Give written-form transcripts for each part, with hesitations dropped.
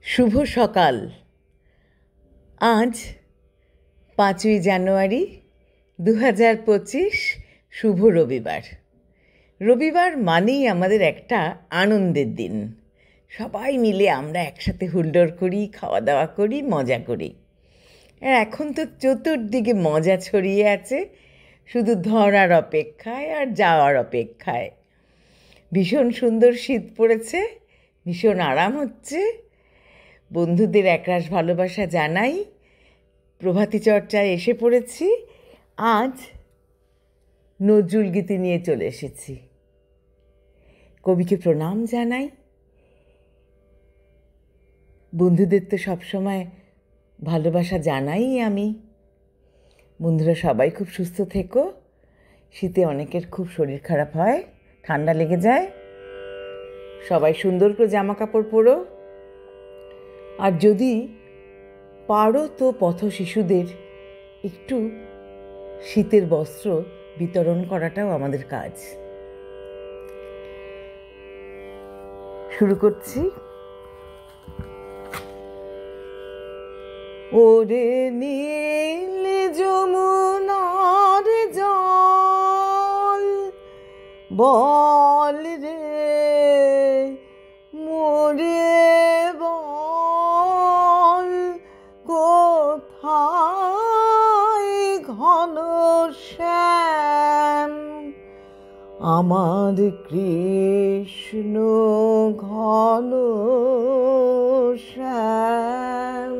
শুভ সকাল। আজ 5ই জানুয়ারি 2025, শুভ রবিবার। রবিবার মানেই আমাদের একটা আনন্দের দিন। সবাই মিলে আমরা একসাথে হুল্লোড় করি, খাওয়া দাওয়া করি, মজা করি। আর এখন তো চতুর্দিকে মজা ছড়িয়ে আছে, শুধু ধরার অপেক্ষায় আর যাওয়ার অপেক্ষায়। ভীষণ সুন্দর শীত পড়েছে, ভীষণ আরাম হচ্ছে। বন্ধুদের একরাশ ভালোবাসা জানাই। প্রভাতী চর্চায় এসে পড়েছি। আজ নজরুল গীতি নিয়ে চলে এসেছি। কবিকে প্রণাম জানাই। বন্ধুদের তো সবসময় ভালোবাসা জানাই আমি। বন্ধুরা সবাই খুব সুস্থ থেকো। শীতে অনেকের খুব শরীর খারাপ হয়, ঠান্ডা লেগে যায়। সবাই সুন্দর করে জামা কাপড় পরো। আর যদি পারো তো পথ শিশুদের একটু শীতের বস্ত্র বিতরণ করাটাও আমাদের কাজ। শুরু করছি। ওরে নীল যমুনার জল বল রে মোরে বল, কোথায় ঘন শ্যাম আমার কৃষ্ণ ঘন শ্যাম।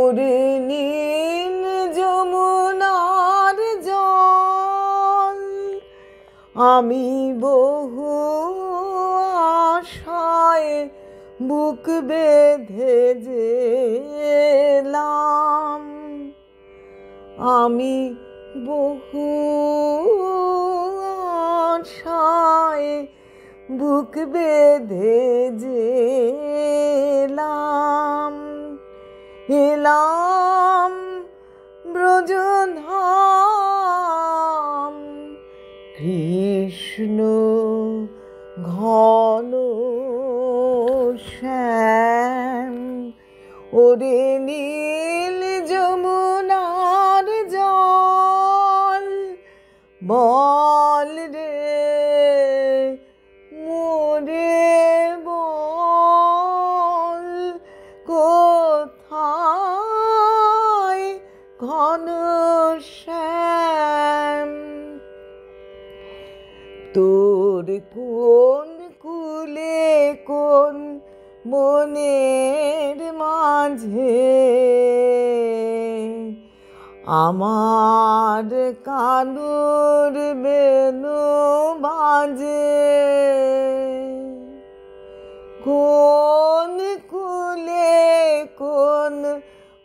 ওরে নীল যমুনার জল আমি বহু আশায় বুক বেঁধে যেলাম, আমি বহু আশায় বুক বেঁধে যেলাম। এলাম ব্রজধাম কৃষ্ণ ঘন শ্যাম। ওরে নীল যমুনার জল বল রে মোরে বল, কোথায় ঘন শ্যাম। তোর কোন কুলে কোন বনের মাঝে আমার কানুর বেনু বাজে, কোন কুলে কোন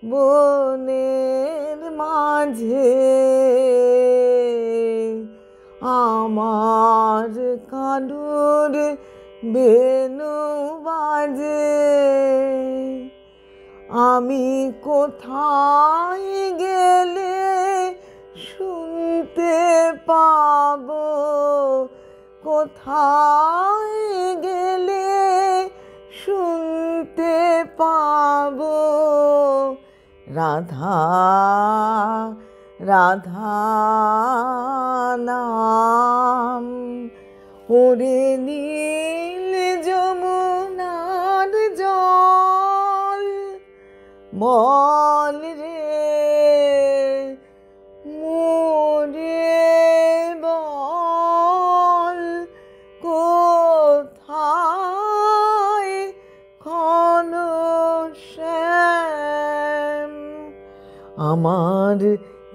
বনের মাঝে আমার কানুর বেনু বাজে। আমি কোথায় গেলে শুনতে পাবো, কোথায় গেলে শুনতে পাবো রাধা রাধা নাম। ওরে নীল যমুনার জল বল রে মোরে বল, কোথায় ঘন শ্যাম আমার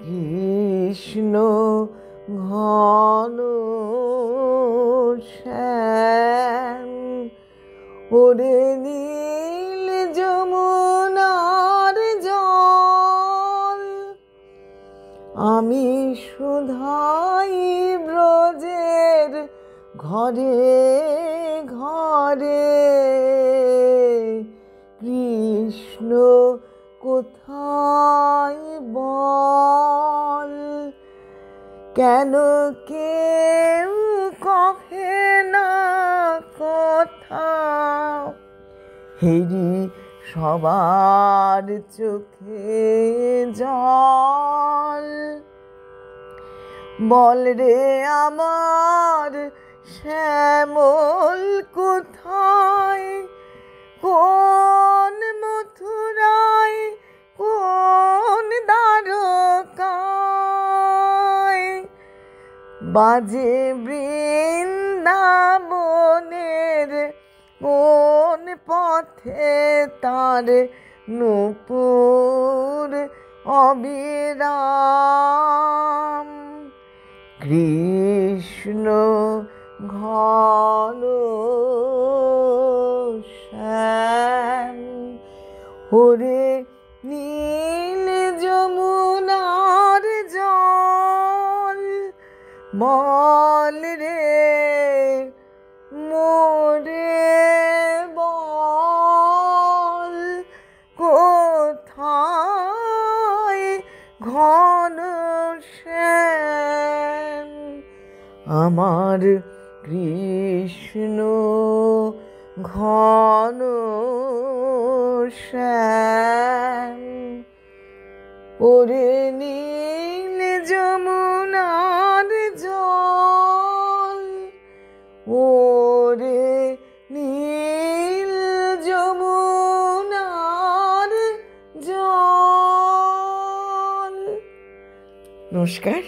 কৃষ্ণ ঘন শ্যাম। ওরে নীল যমুনার জল আমি শুধাই ব্রজের ঘরে ঘরে, কৃষ্ণ কোথায় বল। কেন কেউ কহে না কথা, হেরি সবার চোখে জল। বল রে আমার শ্যামল কোথায়, কোন মথুরায়, কোন দ্বারকায়, বাজে বৃন্দাবনের কোন পথে তার নূপুর অবিরাম। কৃষ্ণ ঘন শ্যাম, ওরে নীল যমুনার জল। বল রে মোরে বল, কোথায় ঘন শ্যাম আমার কৃষ্ণ ঘন শ্যাম। ওরে নীল যমুনার জল, ওরে নীল যমুনার জল। নমস্কার।